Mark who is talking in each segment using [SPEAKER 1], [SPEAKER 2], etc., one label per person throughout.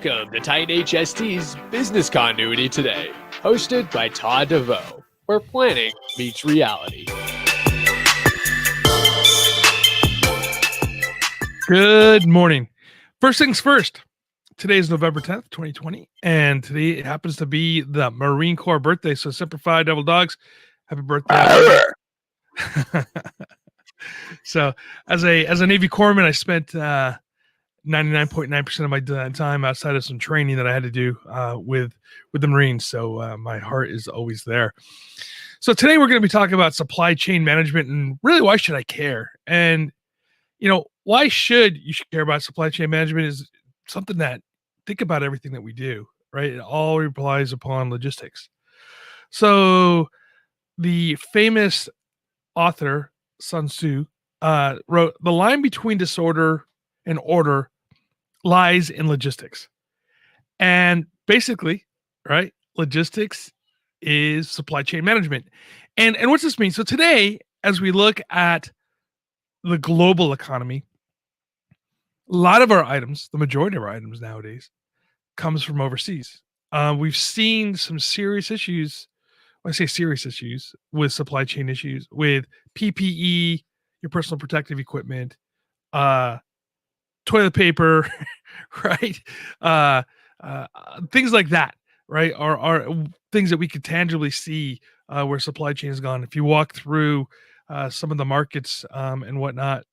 [SPEAKER 1] Welcome to Titan HST's Business Continuity Today, hosted by Todd DeVoe, where planning meets reality.
[SPEAKER 2] Good morning. First things first. Today is November 10th, 2020, and today it happens to be the Marine Corps birthday. So Semper Fi, Devil Dogs, happy birthday. So as a Navy corpsman, I spent 99.9% of my time outside of some training that I had to do with the Marines. So my heart is always there. So today we're going to be talking about supply chain management and really why should I care? And why should you care about supply chain management is something that think about everything that we do, right? It all relies upon logistics. So the famous author Sun Tzu wrote, "The line between disorder and order lies in logistics." And basically, right, logistics is supply chain management. And what's this mean? So today, as we look at the global economy, a lot of our items, the majority of our items nowadays, comes from overseas. We've seen some serious issues. When I say serious issues with supply chain issues, with PPE, your personal protective equipment, toilet paper, right? Uh, Things like that, right? Are things that we could tangibly see where supply chain has gone. If you walk through some of the markets and whatnot,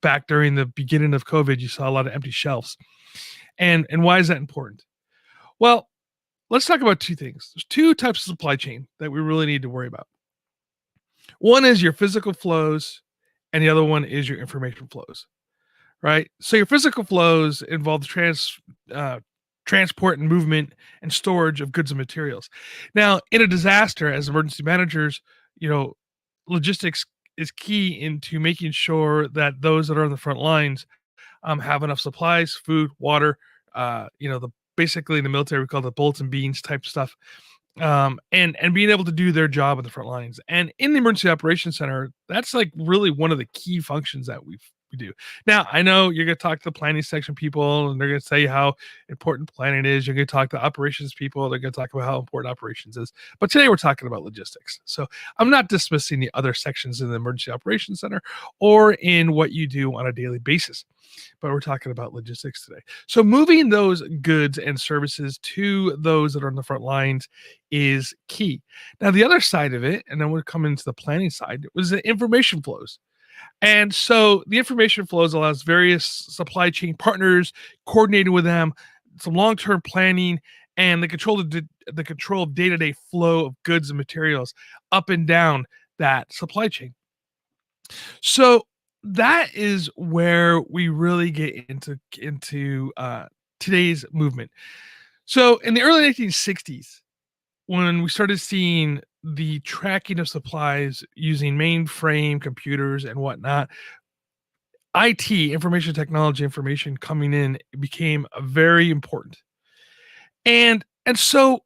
[SPEAKER 2] back during the beginning of COVID, you saw a lot of empty shelves. And why is that important? Well, let's talk about two things. There's two types of supply chain that we really need to worry about. One is your physical flows, and the other one is your information flows, right? So your physical flows involve transport and movement and storage of goods and materials. Now, in a disaster, as emergency managers, logistics is key into making sure that those that are on the front lines have enough supplies, food, water, basically in the military, we call it bullets and beans type stuff. And being able to do their job at the front lines. And in the emergency operations center, that's like really one of the key functions that we do. Now, I know you're going to talk to the planning section people and they're going to say how important planning is. You're going to talk to operations people. They're going to talk about how important operations is. But today we're talking about logistics. So I'm not dismissing the other sections in the emergency operations center or in what you do on a daily basis, but we're talking about logistics today. So moving those goods and services to those that are on the front lines is key. Now, the other side of it, and then we'll come into the planning side, was the information flows. And so the information flows allows various supply chain partners coordinating with them, some long-term planning, and the control of day-to-day flow of goods and materials up and down that supply chain. So that is where we really get into today's movement. So in the early 1960s, when we started seeing the tracking of supplies using mainframe computers and whatnot, IT, information technology, information coming in became very important. And so,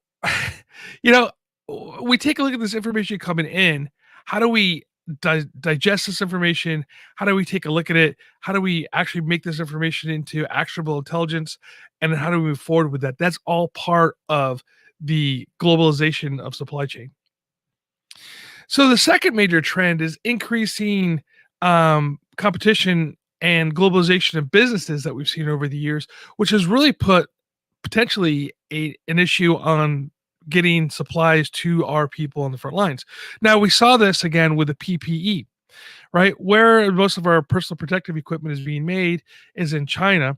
[SPEAKER 2] we take a look at this information coming in. How do we digest this information? How do we take a look at it? How do we actually make this information into actionable intelligence? And then how do we move forward with that? That's all part of the globalization of supply chain. So the second major trend is increasing competition and globalization of businesses that we've seen over the years, which has really put potentially an issue on getting supplies to our people on the front lines. Now, we saw this again with the PPE, right? Where most of our personal protective equipment is being made is in China.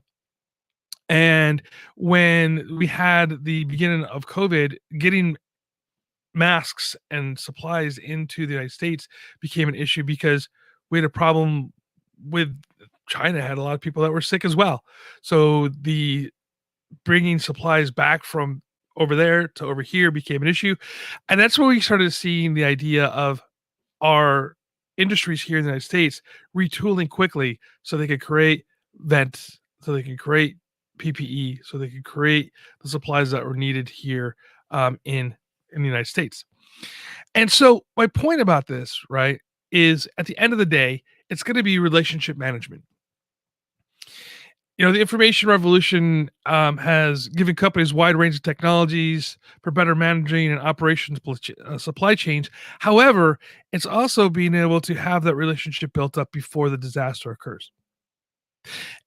[SPEAKER 2] And when we had the beginning of COVID, getting masks and supplies into the United States became an issue because we had a problem with China had a lot of people that were sick as well. So the bringing supplies back from over there to over here became an issue. And that's where we started seeing the idea of our industries here in the United States retooling quickly so they could create vents, so they could create PPE, so they could create the supplies that were needed here in the United States. And so my point about this, right, is at the end of the day, it's going to be relationship management. The information revolution has given companies a wide range of technologies for better managing and operations supply chains. However, it's also being able to have that relationship built up before the disaster occurs.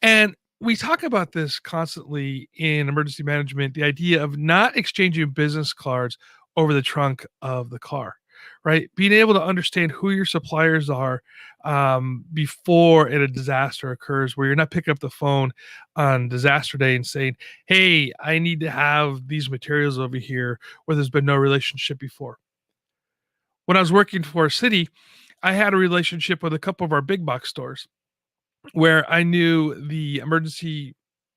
[SPEAKER 2] And we talk about this constantly in emergency management, the idea of not exchanging business cards over the trunk of the car, right? Being able to understand who your suppliers are before a disaster occurs, where you're not picking up the phone on disaster day and saying, hey, I need to have these materials over here where there's been no relationship before. When I was working for a city, I had a relationship with a couple of our big box stores where I knew the emergency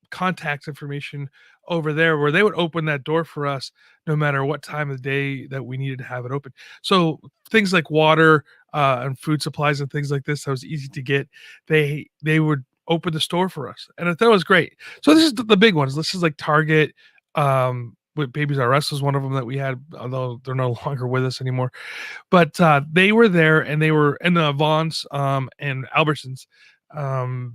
[SPEAKER 2] contact information over there, where they would open that door for us no matter what time of the day that we needed to have it open. So things like water and food supplies and things like this that was easy to get, they would open the store for us, and I thought it was great. So this is the big ones. This is like Target. With Babies R Us was one of them that we had, although they're no longer with us anymore. But they were there, and they were in the Vaughn's and Albertsons,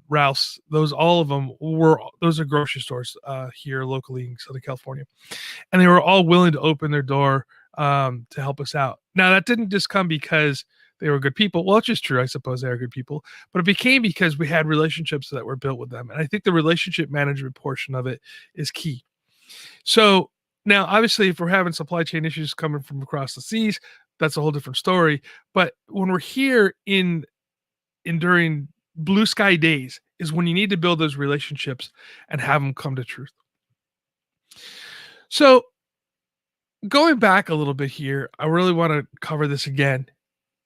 [SPEAKER 2] Ralph's. Those all of them were those are grocery stores here locally in Southern California, and they were all willing to open their door to help us out. Now that didn't just come because they were good people. Well, it's just true, I suppose they are good people, but it became because we had relationships that were built with them, and I think the relationship management portion of it is key. So now, obviously, if we're having supply chain issues coming from across the seas, that's a whole different story. But when we're here in during blue sky days is when you need to build those relationships and have them come to truth. So going back a little bit here, I really want to cover this again.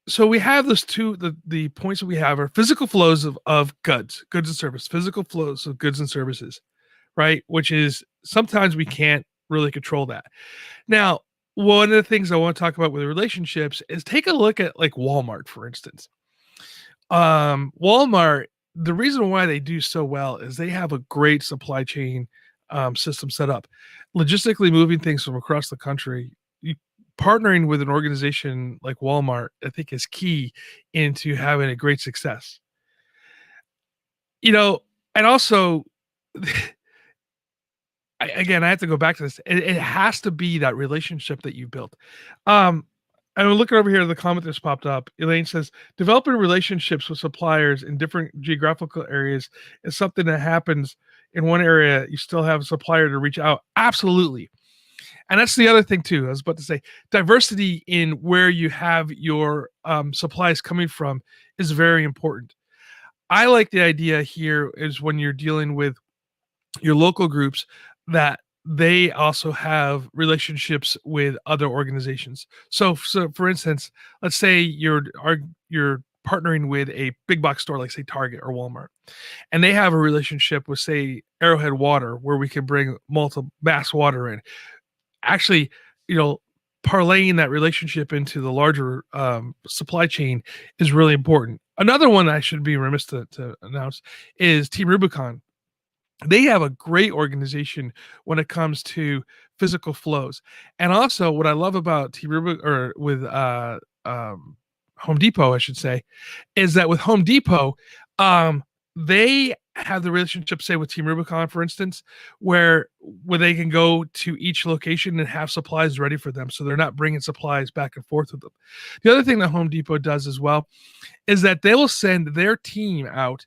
[SPEAKER 2] So we have those two, the points that we have are physical flows of goods and service, physical flows of goods and services, right? Which is sometimes we can't really control that. Now, one of the things I want to talk about with relationships is take a look at like Walmart, for instance. Walmart, the reason why they do so well is they have a great supply chain system set up. Logistically moving things from across the country, partnering with an organization like Walmart, I think is key into having a great success. And also, again, I have to go back to this. It has to be that relationship that you built. I'm looking over here, the comment that's popped up. Elaine says, developing relationships with suppliers in different geographical areas is something that happens in one area. You still have a supplier to reach out. Absolutely. And that's the other thing too. I was about to say diversity in where you have your supplies coming from is very important. I like the idea here is when you're dealing with your local groups that they also have relationships with other organizations. So for instance, let's say you're partnering with a big box store like say Target or Walmart, and they have a relationship with say Arrowhead Water where we can bring multiple mass water in. Actually, parlaying that relationship into the larger supply chain is really important. Another one I should be remiss to announce is Team Rubicon. They have a great organization when it comes to physical flows. And also what I love about Team Rubicon or with Home Depot, I should say, is that with Home Depot, they have the relationship, say with Team Rubicon, for instance, where they can go to each location and have supplies ready for them, so they're not bringing supplies back and forth with them. The other thing that Home Depot does as well is that they will send their team out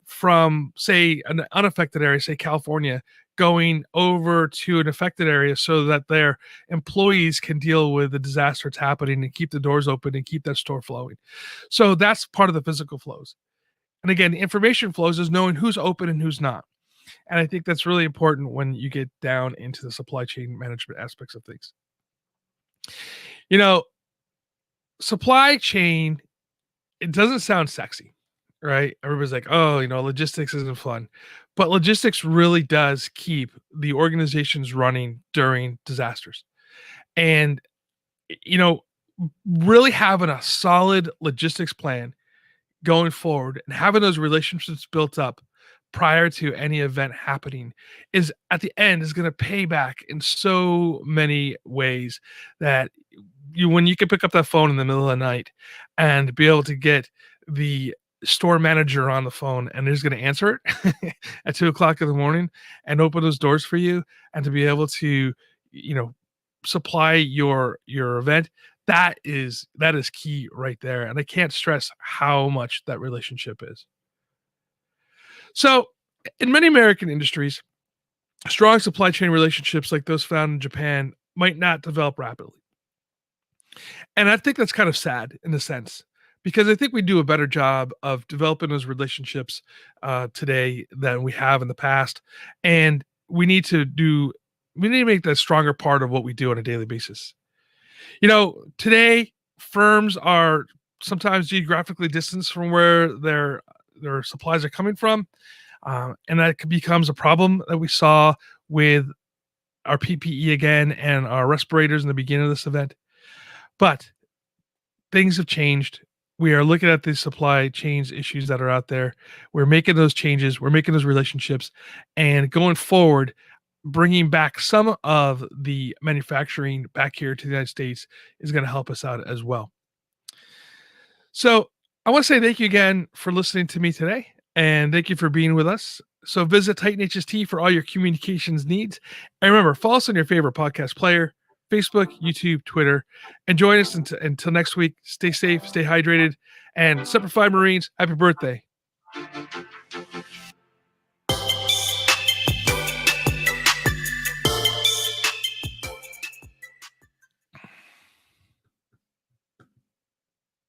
[SPEAKER 2] from, say, an unaffected area, say California, going over to an affected area so that their employees can deal with the disaster that's happening and keep the doors open and keep that store flowing. So that's part of the physical flows. And again, the information flows is knowing who's open and who's not. And I think that's really important when you get down into the supply chain management aspects of things. Supply chain, it doesn't sound sexy, right? Everybody's like, oh, logistics isn't fun. But logistics really does keep the organizations running during disasters. And, really having a solid logistics plan going forward and having those relationships built up prior to any event happening is at the end is going to pay back in so many ways that when you can pick up that phone in the middle of the night and be able to get the store manager on the phone and is going to answer it at 2 o'clock in the morning and open those doors for you, and to be able to, supply your event, that is key right there. And I can't stress how much that relationship is. So in many American industries, strong supply chain relationships like those found in Japan might not develop rapidly. And I think that's kind of sad in a sense, because I think we do a better job of developing those relationships today than we have in the past. And we need to make that a stronger part of what we do on a daily basis. Today firms are sometimes geographically distanced from where their supplies are coming from, and that becomes a problem that we saw with our PPE again and our respirators in the beginning of this event. But things have changed. We are looking at the supply chains issues that are out there. We're making those changes. We're making those relationships, and going forward, bringing back some of the manufacturing back here to the United States is going to help us out as well. So I want to say thank you again for listening to me today, and thank you for being with us. So visit Titan HST for all your communications needs. And remember, follow us on your favorite podcast player, Facebook, YouTube, Twitter, and join us until next week. Stay safe, stay hydrated, and Semper Fi Marines, happy birthday.